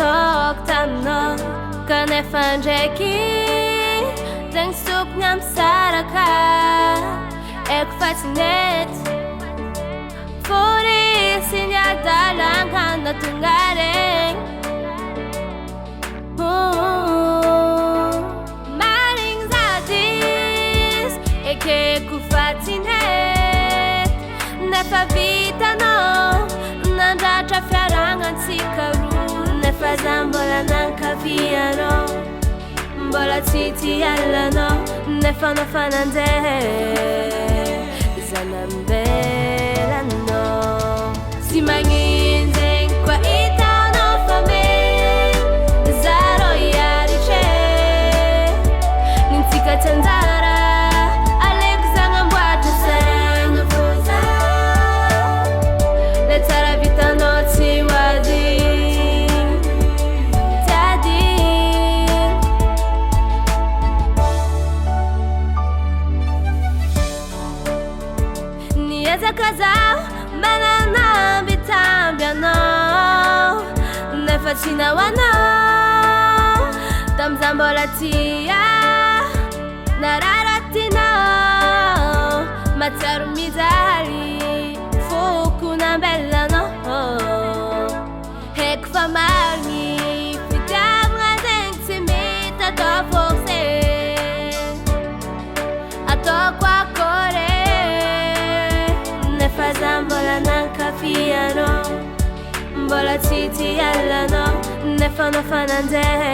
toktanno kanefa ndraiky zegny sokony amy saraka eko fa tsy nety forisiny adalagna natonga regny marigny zadis ekeko fa tsy nety nefa vitanao nandratra fiaragnatsika roa nefa za mbola nankavianao mbola tsy tialanao nefa nafa nandeha za nambelanao sy magnino zegny koa hitanao fa mety za rô hiaritry nintsika tsy anjara aleko za gnamboatra saigny fô za le tsara vitanao tsy hoadigny tiadigny niezaka zaho mananambitamby anao nefa tsy nahoanao tamza mbola tia nararatinao matsiaro mijaly foko nambelanao heko fa marigny fitiavagna zegny tsy mety atao forcé ataoko akôry nefa za mbola nankavianao mbola tsy tialanao nefa nafa nandeha